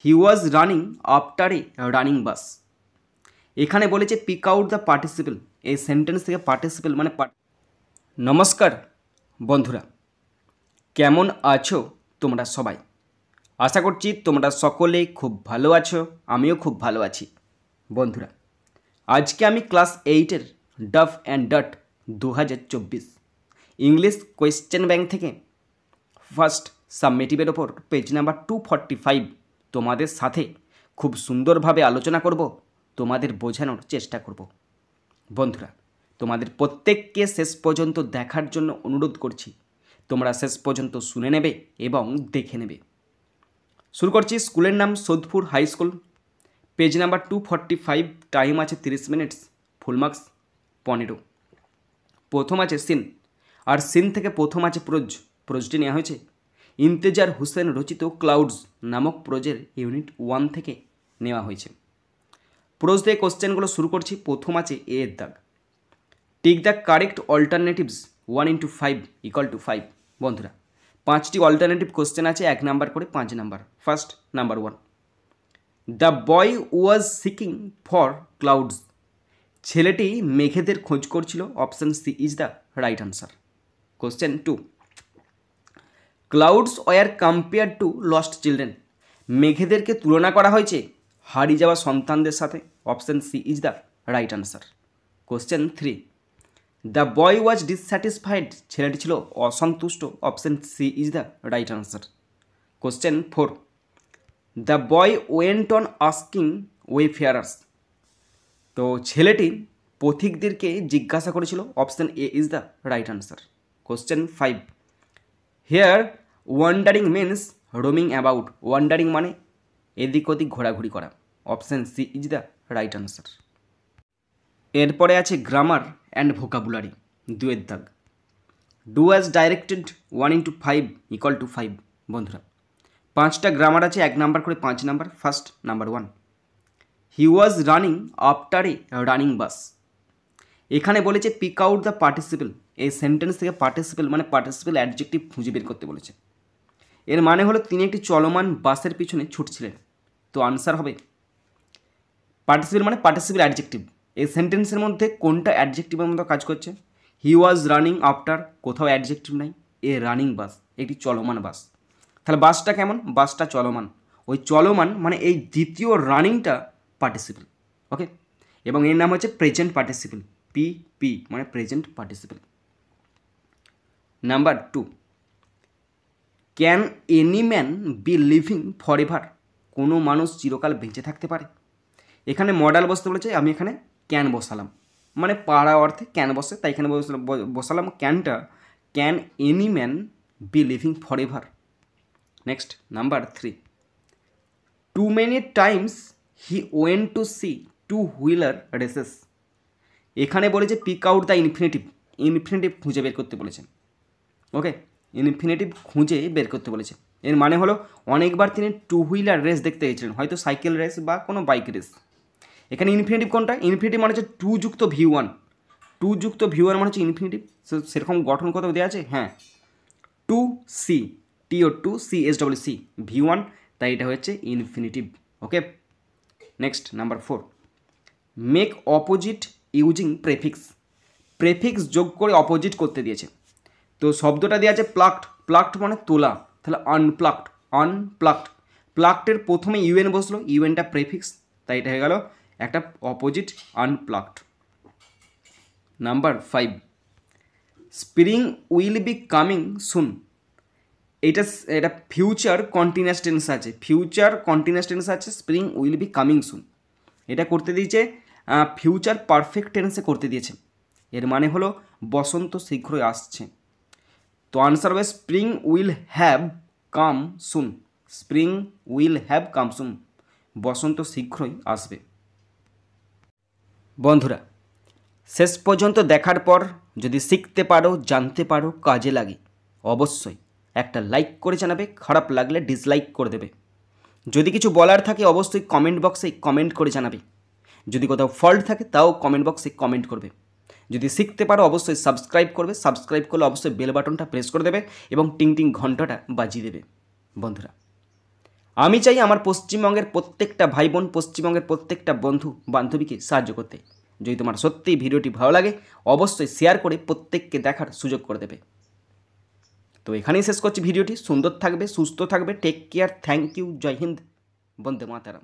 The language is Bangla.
He was running after a running bus. এখানে বলেছে পিক আউট দ্য পার্টিসিপল। এই সেন্টেন্স থেকে পার্টিসিপল মানে নমস্কার বন্ধুরা, কেমন আছো তোমরা সবাই? আশা করছি তোমরা সকলে খুব ভালো আছো, আমিও খুব ভালো আছি। বন্ধুরা, আজকে আমি ক্লাস 8-এর Duff and Dutt 2024 English question bank থেকে ফার্স্ট সাবমেটিভের ওপর পেজ নাম্বার 245 তোমাদের সাথে খুব সুন্দরভাবে আলোচনা করব, তোমাদের বোঝানোর চেষ্টা করব। বন্ধুরা, তোমাদের প্রত্যেককে শেষ পর্যন্ত দেখার জন্য অনুরোধ করছি। তোমরা শেষ পর্যন্ত শুনে নেবে এবং দেখে নেবে। শুরু করছি। স্কুলের নাম Sodepur high school, page number 245, time আছে 30 মিনিটস, ফুল মার্কস 15। প্রথম আছে সিন, আর সিন থেকে প্রথম আছে প্রোজটি নেওয়া হয়েছে ইন্তেজার হুসেন রচিত ক্লাউডস নামক প্রোজের ইউনিট 1 থেকে নেওয়া হয়েছে। প্রোজ দিয়ে কোশ্চেনগুলো শুরু করছি। প্রথম আছে এ এর দাগ, tick the correct alternatives 1 into 5 = 5। বন্ধুরা, 5টি অল্টারনেটিভ কোশ্চেন আছে, 1 নাম্বার করে 5 number. First number 1, the boy was seeking for clouds. ছেলেটি মেঘেদের খোঁজ করছিল। Option C is the right answer. Question 2, clouds were compare to lost children. মেঘেদেরকে তুলনা করা হয়েছে হারিয়ে যাওয়া সন্তানদের সাথে। Option C is the right answer. Question 3, the boy was dissatisfied. ছেলেটি ছিল অসন্তুষ্ট। Option C is the right answer. Question 4, the boy went on asking wayfarers. তো ছেলেটি পথিকদেরকে জিজ্ঞাসা করেছিল। Option A is the right answer. Question 5, here wandering means roaming about. Wandering মানে এদিক ওদিক ঘোরাঘুরি করা। Option C is the right answer. এরপরে আছে গ্রামার অ্যান্ড ভোকাবুলারি 2 এর দাগ, ডু অ্যাজ ডাইরেক্টেড 1 into 5 = 5। বন্ধুরা, 5টা গ্রামার আছে, 1 নাম্বার করে 5 number. First number 1, he was running after a running bus. এখানে বলেছে পিক আউট দ্য পার্টিসিপল। এই সেন্টেন্স থেকে পার্টিসিপল মানে পার্টিসিপল অ্যাডজেক্টিভ খুঁজে বের করতে বলেছে। এর মানে হলো তিনি একটি চলমান বাসের পিছনে ছুটছিলেন। তো আনসার হবে পার্টিসিপল মানে পার্টিসিপল অ্যাডজেক্টিভ। এই সেন্টেন্সের মধ্যে কোনটা অ্যাডজেক্টিভের মতো কাজ করছে? হি ওয়াজ রানিং আফটার, কোথাও অ্যাডজেক্টিভ নাই। এ রানিং বাস, একটি চলমান বাস। তাহলে বাসটা কেমন? বাসটা চলমান। ওই চলমান মানে এই দ্বিতীয় রানিংটা পার্টিসিপল। ওকে, এবং এর নাম হচ্ছে প্রেজেন্ট পার্টিসিপল। পি মানে present participle. Number 2, can any man be living for ever. কোনো মানুষ চিরকাল বেঁচে থাকতে পারে? এখানে মডাল বসতে বলেছে, আমি এখানে ক্যান বসালাম, মানে পাড়া অর্থে ক্যান বসে, তাই এখানে বসালাম ক্যানটা। Can any man be living for ever. Next number 3, too many times he went to see 2 wheeler races. এখানে বলেছে pick out the infinitive. Infinitive খুঁজে বের করতে বলেছে। ওকে, ইনফিনিটিভ খুঁজে বের করতে বলেছে। এর মানে হলো অনেকবার তিনি 2 হুইলার রেস দেখতে গেছিলেন, হয়তো সাইকেল রেস বা কোনো বাইক রেস। এখানে ইনফিনিটিভ কোনটা? ইনফিনিটিভ মানে হচ্ছে 2 যুক্ত V1। 2 যুক্ত V1 মানে হচ্ছে ইনফিনিটিভ। সেরকম গঠন কোথাও দেওয়া আছে? হ্যাঁ, 2C TO2CSWC V1, তাই এটা হচ্ছে infinitive. Okay, next number 4, make opposite using prefix. Prefix যোগ করে অপোজিট করতে দিয়েছে। তো শব্দটা দেওয়া আছে প্লাকড। প্লাকড মানে তোলা, তাহলে আনপ্লাকড। প্লাকডের প্রথমে ইউএন বসলো, ইউএনটা প্রেফিক্স, তাই এটা হয়ে গেল একটা opposite unplucked. Number 5, spring will be coming soon. এটা ফিউচার কন্টিনিউয়াস টেন্স আছে। ফিউচার কন্টিনিউয়াস টেন্স আছে, spring will be coming soon. এটা করতে দিয়েছে ফিউচার পারফেক্ট টেন্সে করতে দিয়েছে। এর মানে হলো বসন্ত শীঘ্রই আসছে। তো আনসার হবে spring will have come soon. Spring will have come soon, বসন্ত শীঘ্রই আসবে। বন্ধুরা, শেষ পর্যন্ত দেখার পর যদি শিখতে পারো, জানতে পারো, কাজে লাগে, অবশ্যই একটা লাইক করে জানাবে। খারাপ লাগলে ডিসলাইক করে দেবে। যদি কিছু বলার থাকে অবশ্যই কমেন্ট বক্সে কমেন্ট করে জানাবে। যদি কোথাও ফল্ট থাকে তাও কমেন্ট বক্সে কমেন্ট করবে। যদি শিখতে পারো অবশ্যই সাবস্ক্রাইব করবে। সাবস্ক্রাইব করলে অবশ্যই বেল বাটনটা প্রেস করে দেবে এবং টিং টিং ঘন্টাটা বাজিয়ে দেবে। বন্ধুরা, আমি চাই আমার পশ্চিমবঙ্গের প্রত্যেকটা ভাই বোন, পশ্চিমবঙ্গের প্রত্যেকটা বন্ধু বান্ধবীকে সাহায্য করতে। যদি তোমার সত্যি ভিডিওটি ভালো লাগে অবশ্যই শেয়ার করে প্রত্যেককে দেখার সুযোগ করে দেবে। তো এখানেই শেষ করছি ভিডিওটি। সুন্দর থাকবে, সুস্থ থাকবে, টেক কেয়ার, থ্যাংক ইউ, জয় হিন্দ, বন্দে মাতারাম।